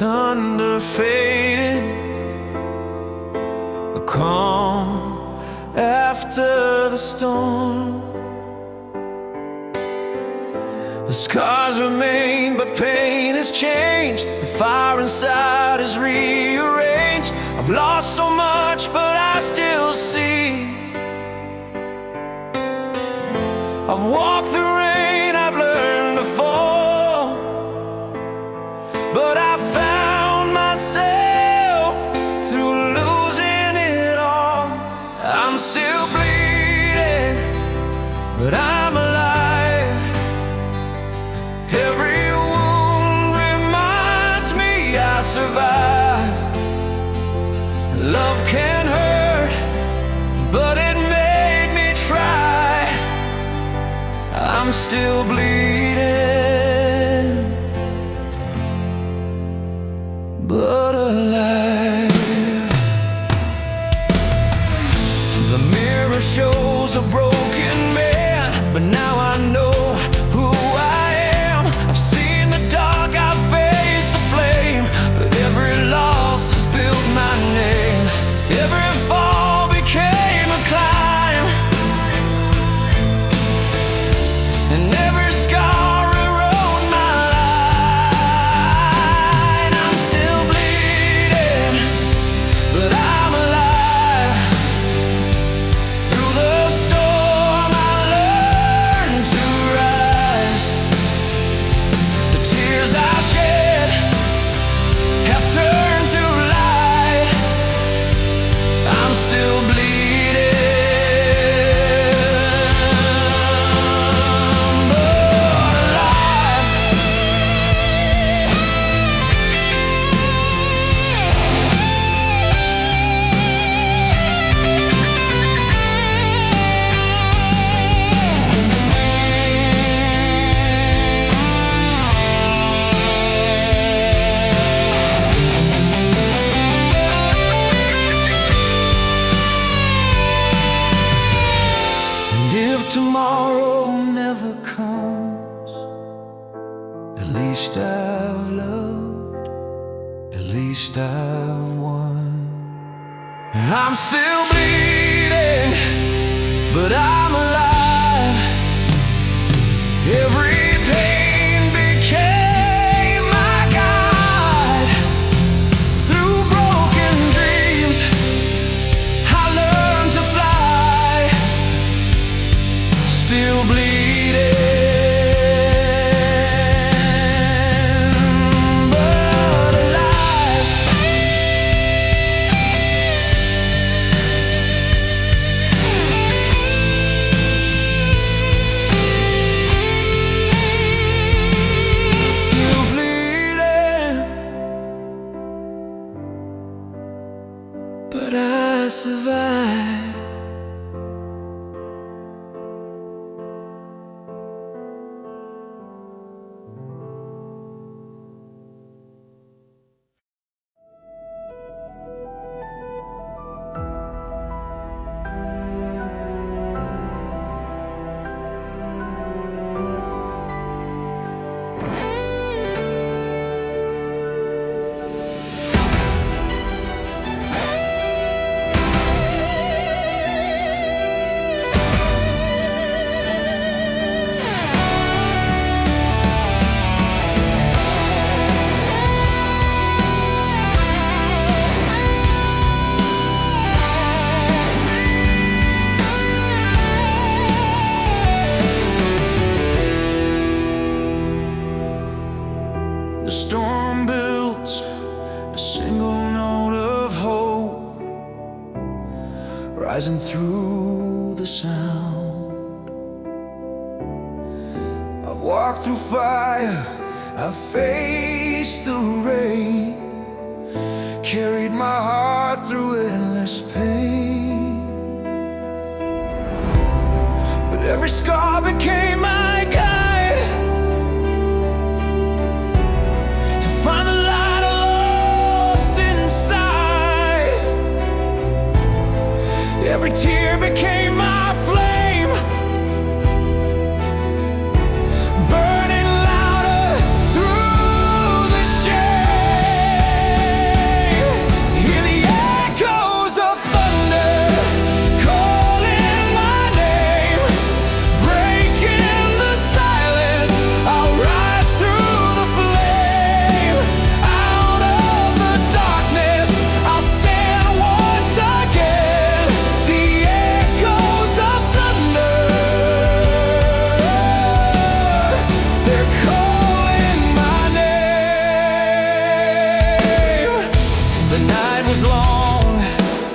thunder fading, a calm after the storm. The scars remain, but pain has changed. The fire inside is rearranged. I've lost so much, but I still see. I've walked through rain, I've learned to fall, but I found myself through losing it all. I'm still bleeding, but I'm alive. Every wound reminds me I survived. Love can hurt, but it made me try. I'm still bleeding, but alive. The mirror shows a broken man, but now I know who I am. I've seen the dark, I've faced the flame, but every loss has built my name. Every fall became a climb, and every scar rewrote my line. I'm still bleeding, but I'm alive. Through the storm I learned to rise. The tears I shed have turned to light. I'm still bleeding, but alive. And if tomorrow never comes, at least I've loved, at least I've won. I'm still bleeding, but I'm alive. Every pain became my guide. Through broken dreams I learned to fly. Still bleeding, but alive. Still bleeding, but I survived. The storm built a single note of hope, rising through the sound. I've walked through fire, I've faced the rain, carried my heart through endless pain. But every scar became my guide. Find the light I lost inside. Every tear became my flame, burning louder through the shade.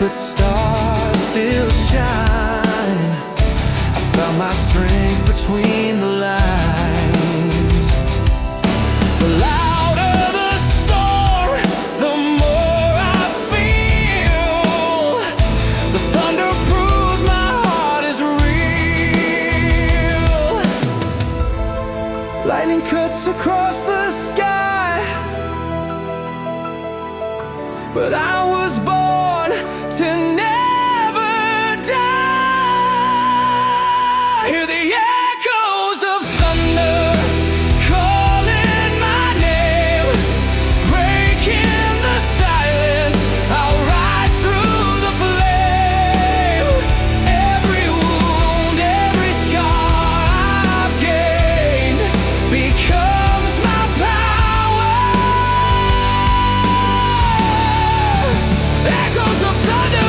but stars still shine. I found my strength between the lines. The louder the storm, the more I feel. The thunder proves my heart is real. Lightning cuts across the sky, but I was born to never die. Hear the echoes of thunder calling my name, breaking the silence. I'll rise through the flame. Every wound, every scar I've gained becomes my power. Echoes of thunder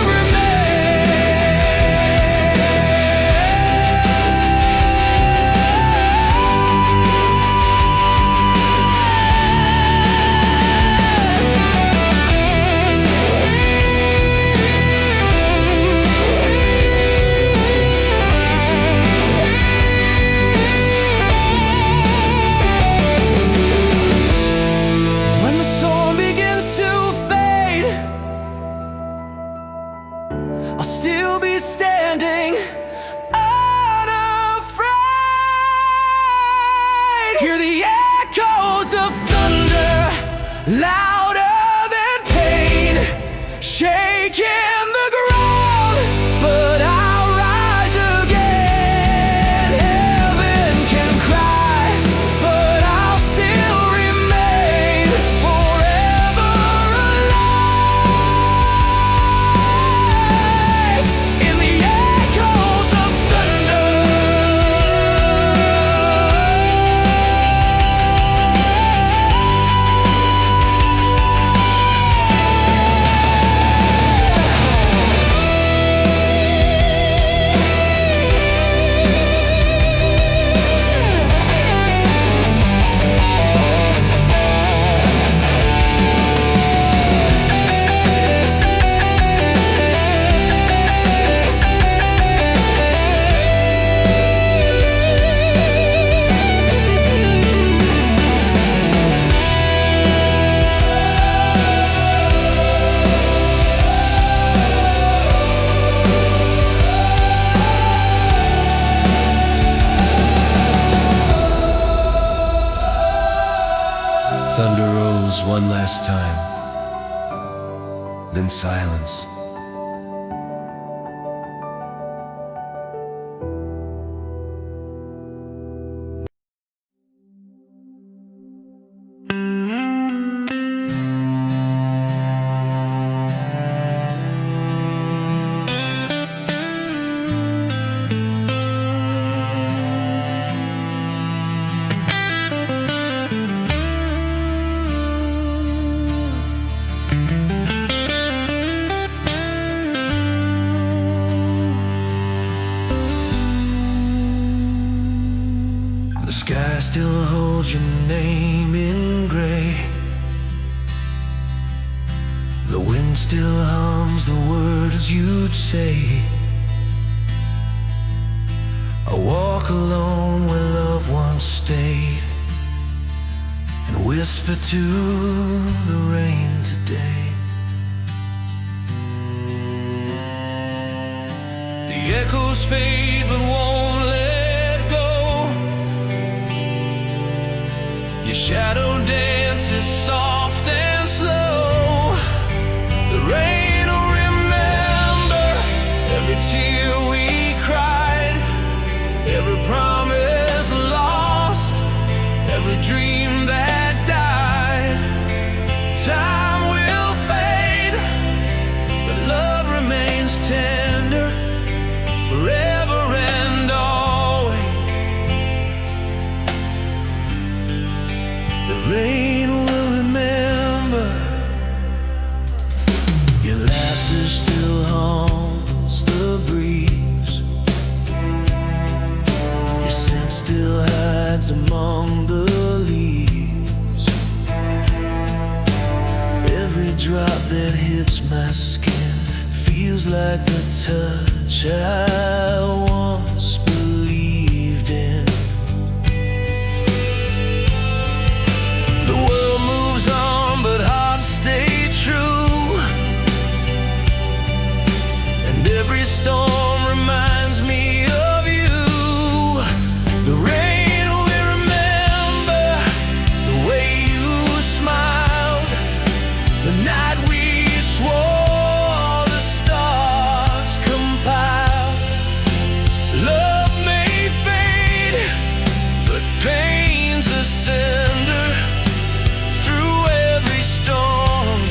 when the storm begins to fade, I'll still be standing unafraid. Hear the echoes of thunder, louder than pain, shaking the ground, but I'll rise again. Heaven can cry, but I'll still remain forever alive in the echoes of thunder. Thunder rose one last time, then silence. The sky still holds your name in gray. The wind still hums the words you'd say. I walk alone where love once stayed, and whisper to the rain today. The echoes fade but won't let go. Your shadow dances soft and slow. The rain will remember every tear we cried, every promise lost, every dream that died. Time will fade, but love remains tender forever and always. The rain will remember. Your laughter still haunts the breeze. Your scent still hides among the leaves. Every drop that hits my skin feels feels like the touch I once believed in. The world moves on, but hearts stay true, and every storm reminds me of you. The rain will remember the way you smiled, the night we swore the stars compiled. Love may fade, but pain's a cinder through every storm.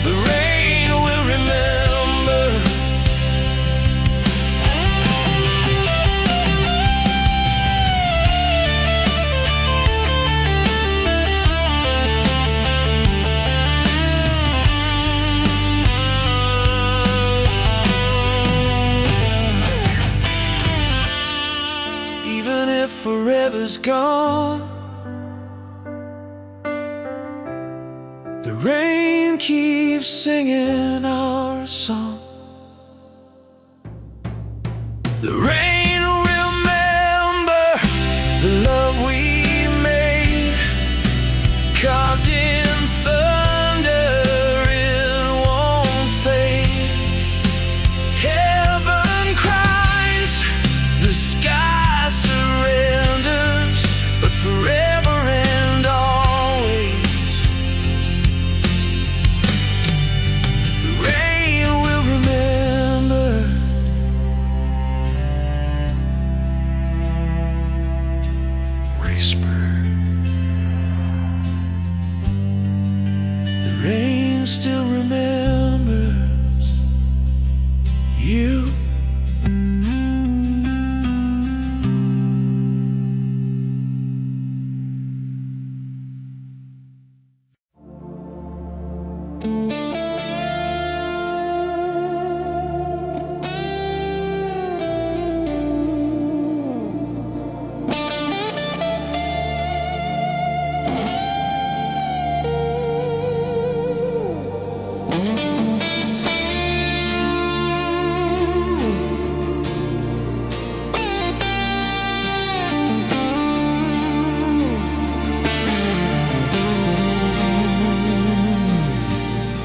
The rain will remember. Even if forever's gone, the rain keeps singing our song. The rain will remember the love we made, carved in thunder, it won't fade. Heaven cries, the sky surrenders, but forever and always the rain will remember. Whisper. The rain still remembers you.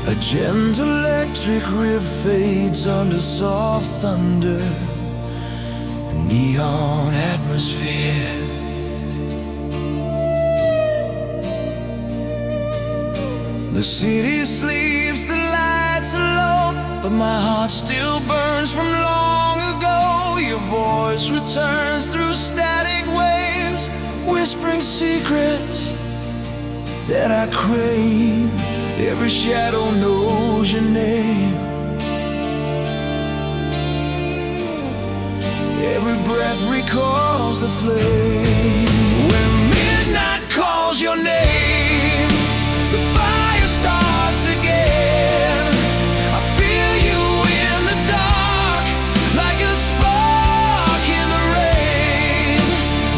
A gentle electric riff fades under soft thunder, a neon atmosphere. The city sleeps, the lights are low, but my heart still burns from long ago. Your voice returns through static waves, whispering secrets that I crave. Every shadow knows your name, every breath recalls the flame. When midnight calls your name, the fire starts again. I feel you in the dark, like a spark in the rain.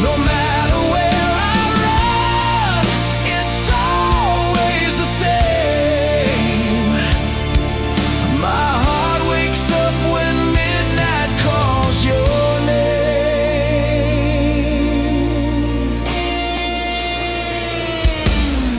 No matter where I run, it's always the same. My heart wakes up when midnight calls your name.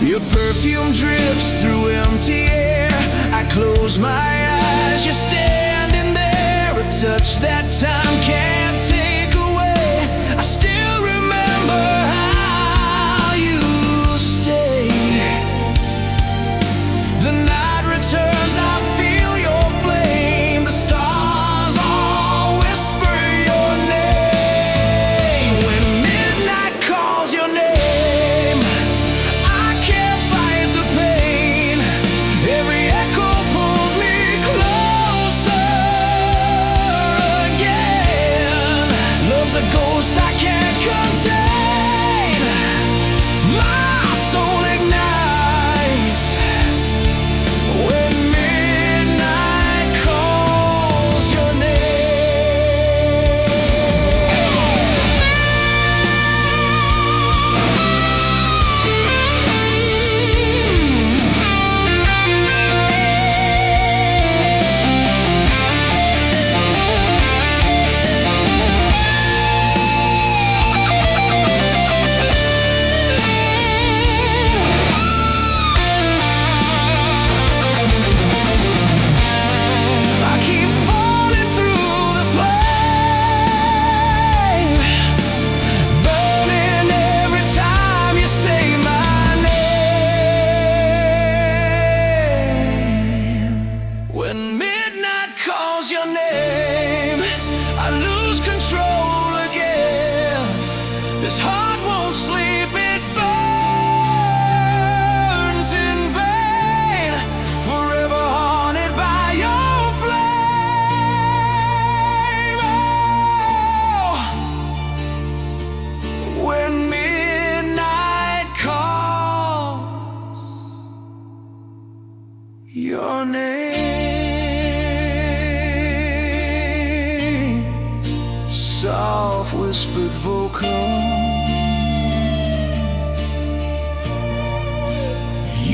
Your perfume drifts through empty air. I close my eyes, you're standing there. A touch that time can't take away. I still remember how you stay. The night returns, I feel your flame. The stars all whisper your name. When midnight calls your name, I can't fight the pain. Every echo pulls me closer again.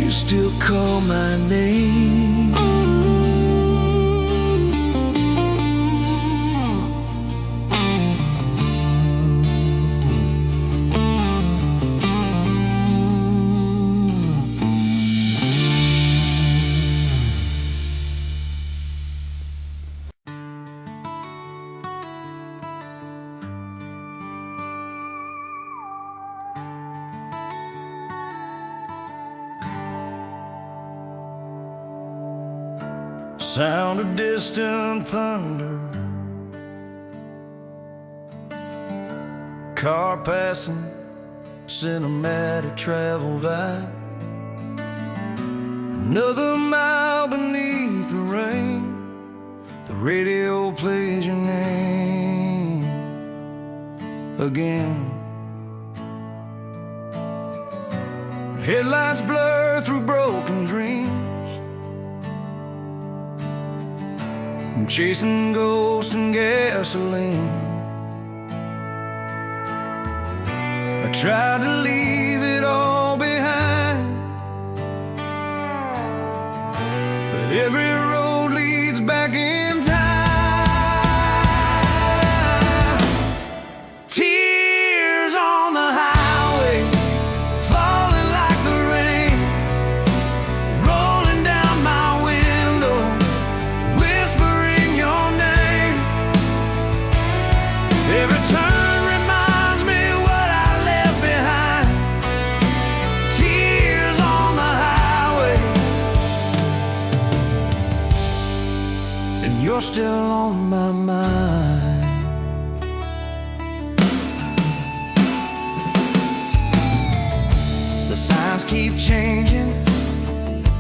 you still call my name. Sound of distant thunder, car passing, cinematic travel vibe. Another mile beneath the rain, the radio plays your name again. Headlights blur through broken dreams, I'm chasing ghosts and gasoline. I tried to leave it all behind, but every road leads back in time. Tears on the highway, falling like the rain, rolling down my window, whispering your name. Every turn reminds me what I left behind. Tears on the highway, and you're still on my mind. The signs keep changing,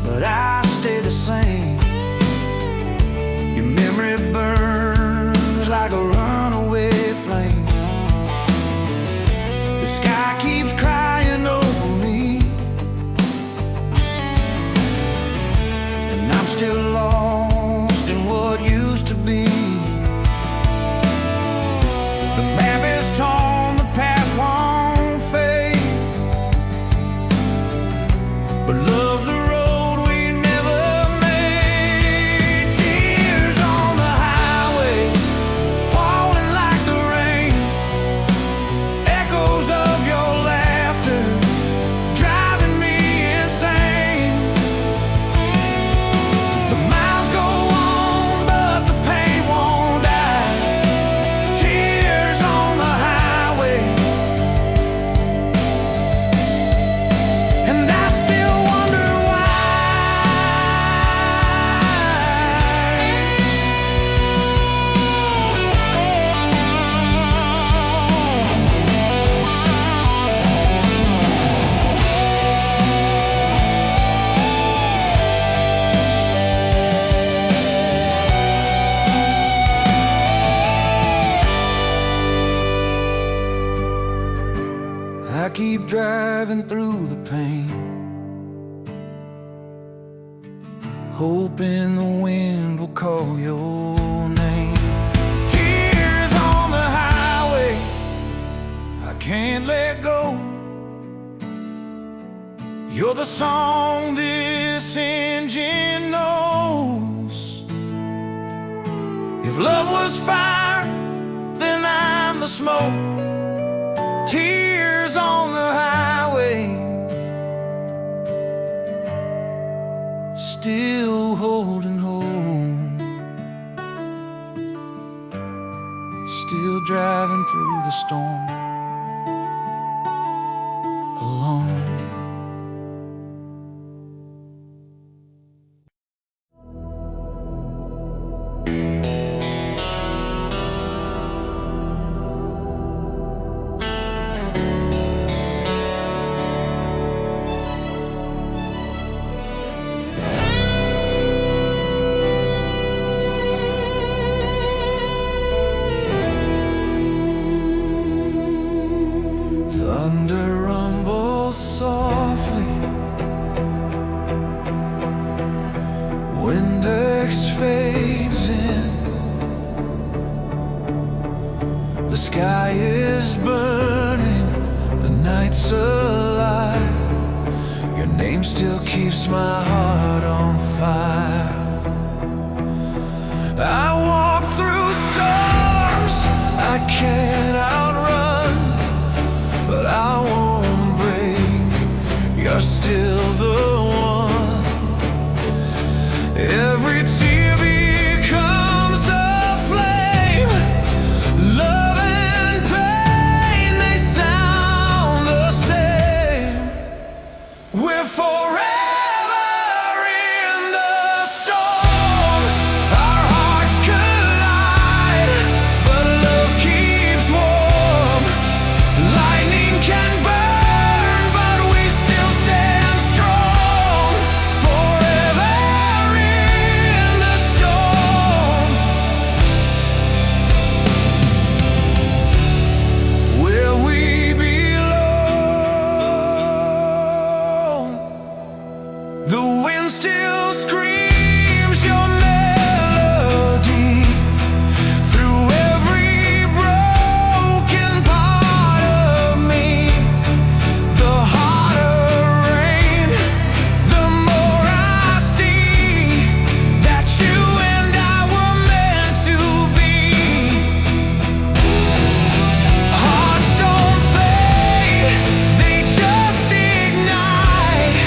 but I stay the same. Your memory burns like a runaway flame. The sky keeps crying over me, and I'm still lost in what used to be. The map is torn, the past won't fade, but love's the road we never made. Tears on the highway, falling like the rain, echoes of your laughter, driving me insane. The miles go on, but the pain won't die. Tears on the highway, and I still wonder why. I keep driving through the pain, hoping the wind will call your name. Tears on the highway, I can't let go. You're the song this engine knows. If love was fire, then I'm the smoke. Tears on the highway, still holding home, still driving through the storm alone. Thunder rumbles softly, Windex fades in. The sky is burning, the night's alive. Your name still keeps sets my heart on fire. I walk through storms I can't outrun, but I won't break. You're still the one. Every tear becomes a flame. Love and pain, they sound the same. We're forever in the storm. Our hearts collide, but love keeps warm. Lightning can burn, but we still stand strong. Forever in the storm, where we belong. The wind still screams your melody through every broken part of me. The harder rain, the more I see that you and I were meant to be. Hearts don't fade, they just ignite.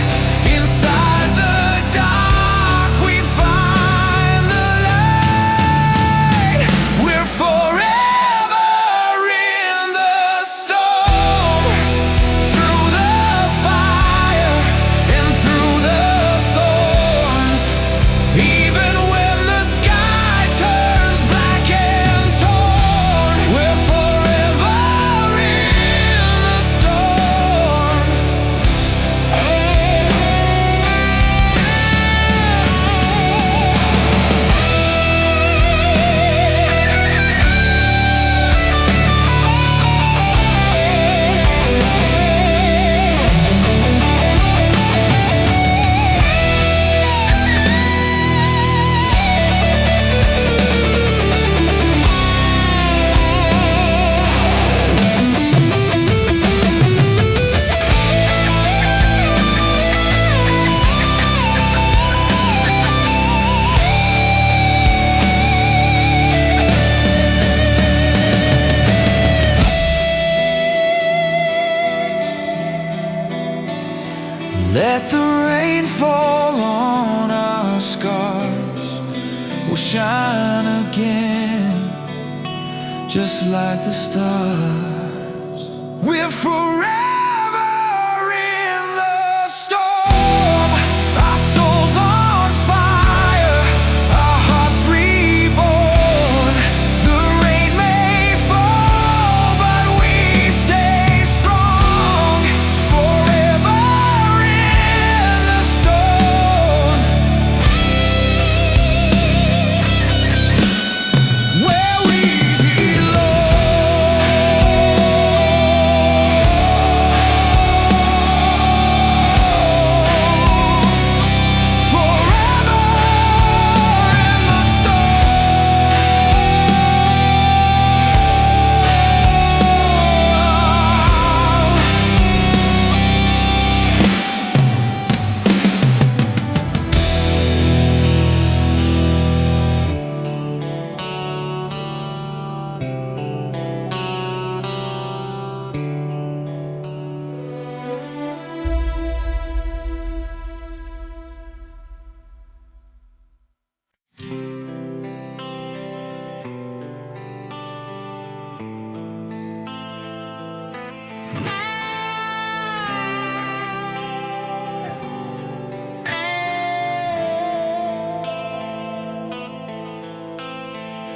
Inside the dark we find the light. We're forever in the storm. Through the fire and through the thorns. Even when the sky turns black and torn, we're forever in the storm. Let the rain fall on our scars. We'll shine again, just like the stars. We're forever in the storm. Our souls on fire, our hearts reborn. The rain may fall, but we stay strong. Forever in the storm, where we belong. Forever in the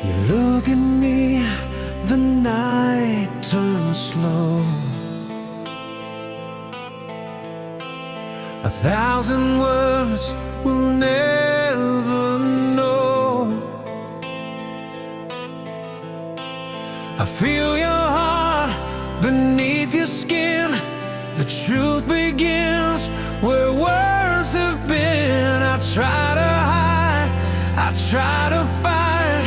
You look at me, the night turns slow. 1,000 words will never know. I feel your heart beneath your skin. The truth begins where words have been. I try to hide, I try to fight,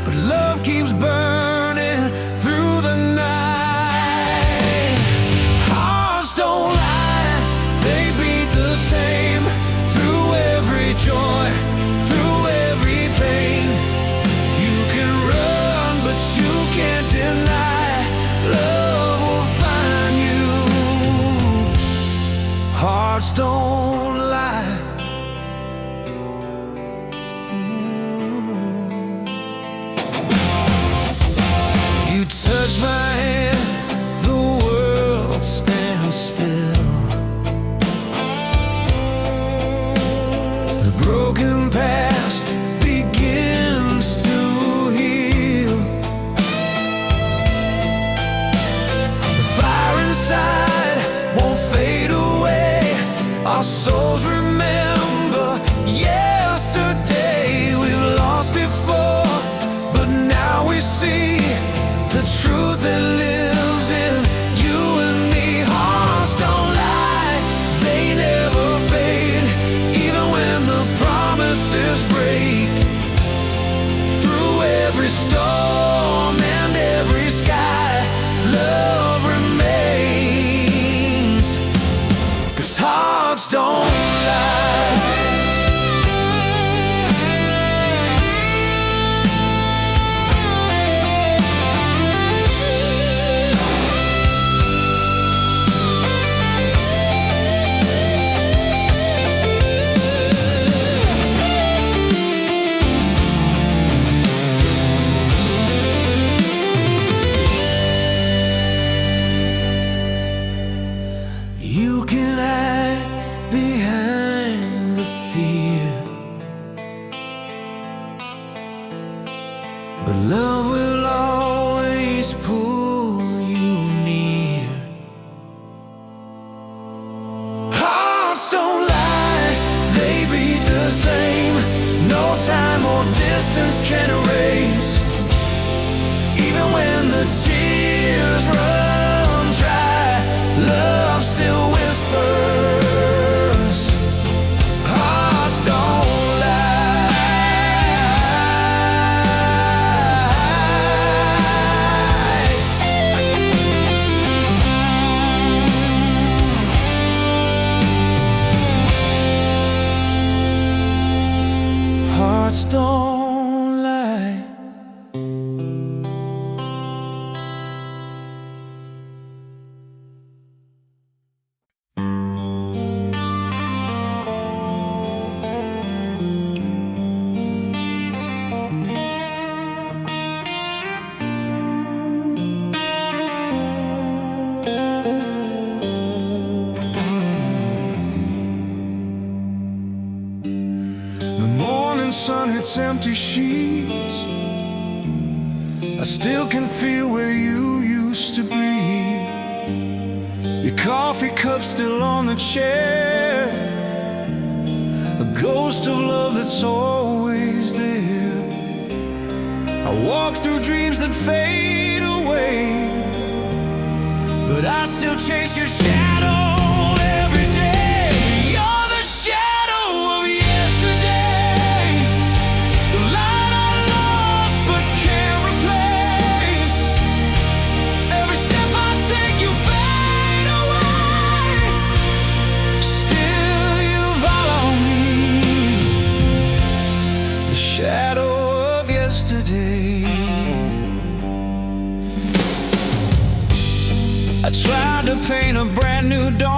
but love keeps burning through the night. Hearts don't lie, they beat the same through hearts don't lie. You touch my hand, the world stands still. The broken past begins to heal. The fire inside won't fade away. Our souls remember yesterday. We've lost before, but now we see the truth that lives in you and me. Hearts don't lie, they never fade, even when the promises break. Through every storm and every sky, love remains, 'cause hearts don't lie. You can hide behind the fear, but love will always pull you near. Hearts don't lie, they beat the same. No time or distance can erase. Even when the tears run dry, love still whispers. Hearts don't lie. Hearts don't lie. The morning sun hits empty sheets. I still can feel where you used to be. Your coffee cup still on the chair, a ghost of love that's always there. I walk through dreams that fade away, but I still chase your shadow every day. You're the shadow of yesterday, the light I lost but can't replace. Every step I take you fade away, still you follow me. The shadow of yesterday. I tried to paint a brand new dawn.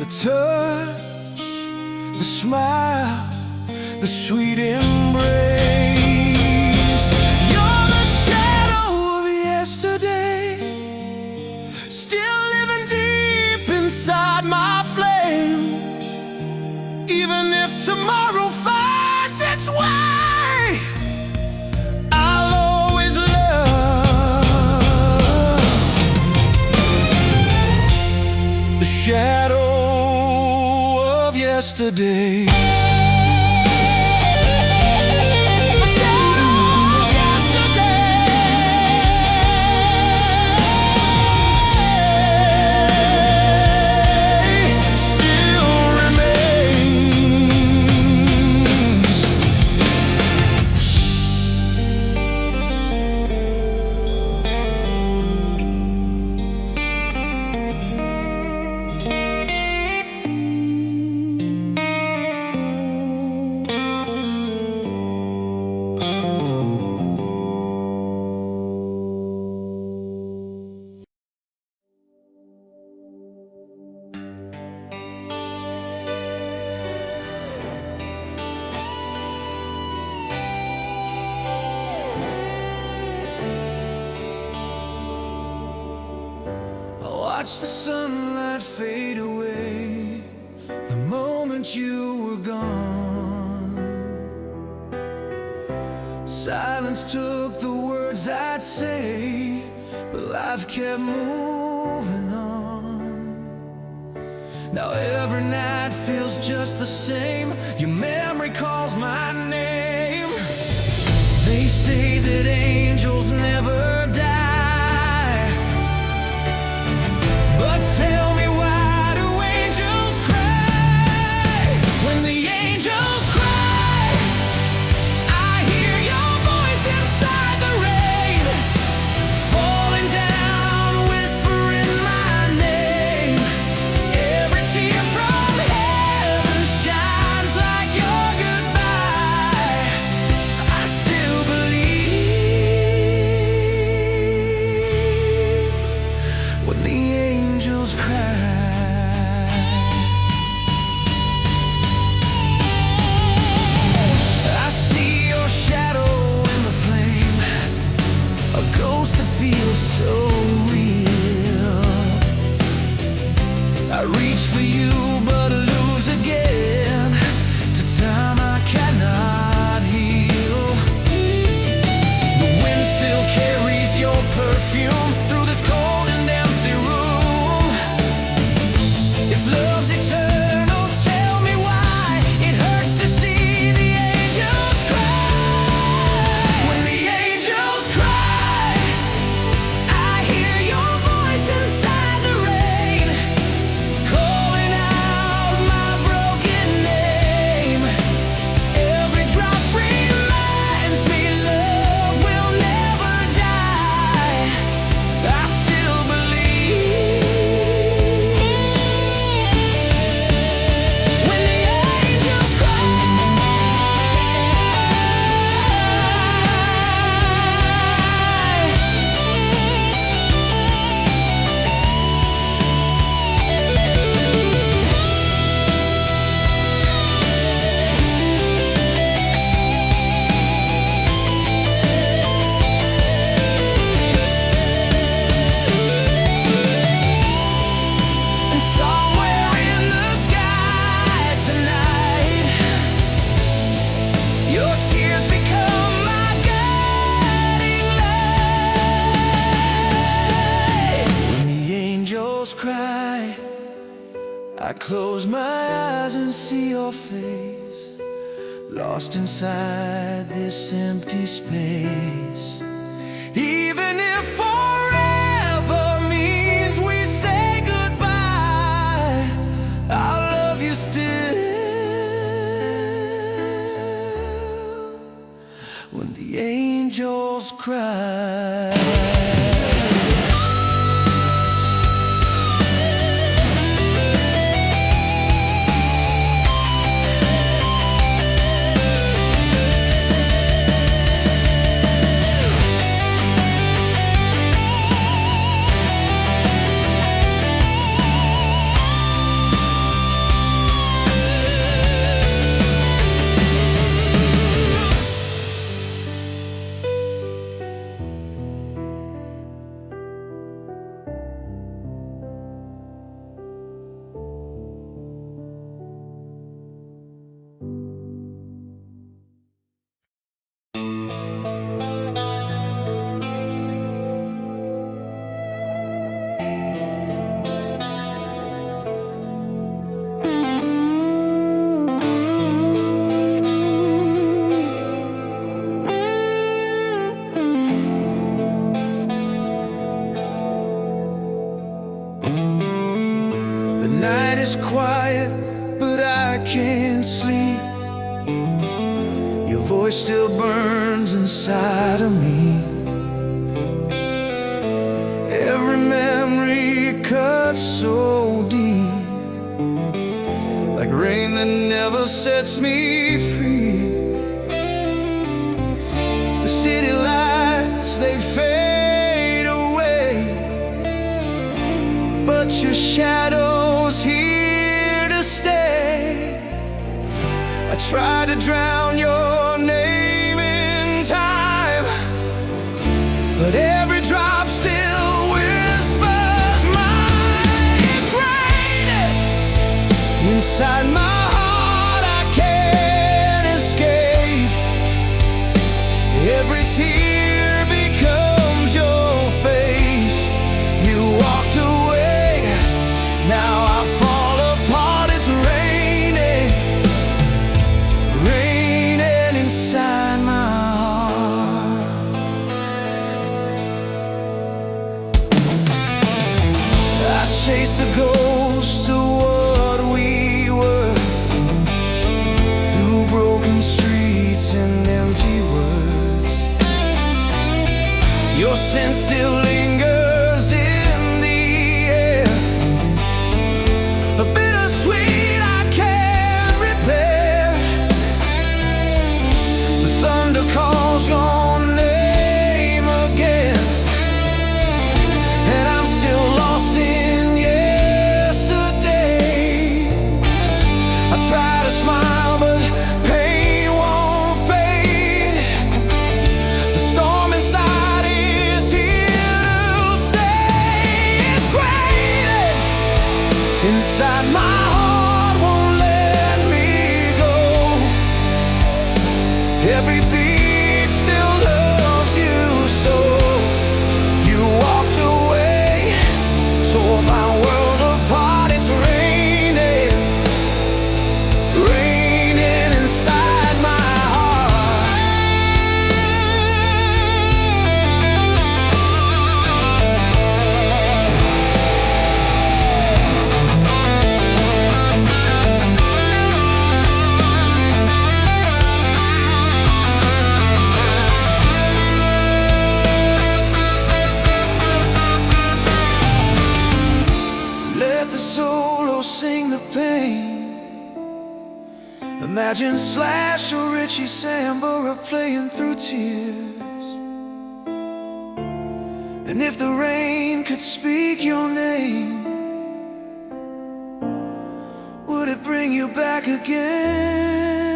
the touch, the smile, the sweet embrace. You're the shadow of yesterday, still living deep inside my flame. Even if tomorrow finds its way, I'll always love the shadow of yesterday. Watch the sunlight fade away the moment you were gone. Silence took the words I'd say, but life kept moving on. Now every night feels just the same. Your memory calls my name. They say that angels never die, but tell me, why do angels cry? When the angels cry, I hear your voice inside the rain, falling down, whispering my name. Every tear from heaven shines like your goodbye. I still believe when the angels cry. I see your shadow in the flame, a ghost that feels so real. I reach for you but lose again to time I cannot heal. The wind still carries your perfume through this cold and empty room. If love's eternal, tell me why it hurts to see the angels cry. When the angels cry, I hear your voice inside the rain, calling out my broken name. Every drop reminds me love will never die. I still believe when the angels cry. And somewhere in the sky tonight, your tears become my guiding light. When the angels cry, I close my eyes and see your face, lost inside this empty space. Even if forever means we say goodbye, I'll love you still. When the angels cry. The night is quiet, but I can't sleep. Your voice still burns inside of me. Every memory cuts so deep, like rain that never sets me free. The city lights, they fade away, but your shadow's here to stay. I try to drown your name in time, but every drop still whispers mine. It's raining inside my heart, I can't escape. Every tear becomes your face. You walked away, now I fall apart. It's raining, raining inside my heart. I chase the ghosts of what we were, through broken streets and empty words. Your scent still lingers in the air, a bittersweet I can't repair. The thunder calls your name again, and I'm still lost in yesterday. I try to smile, but pain won't fade. The storm inside is here to stay. It's raining inside my heart, won't let me go. Every beat still loves you so. You walked away, tore my world apart. It's raining, raining inside my Let the solo sing the pain. Imagine Slash or Richie Sambora playing through tears. And if the rain could speak your name, would it bring you back again?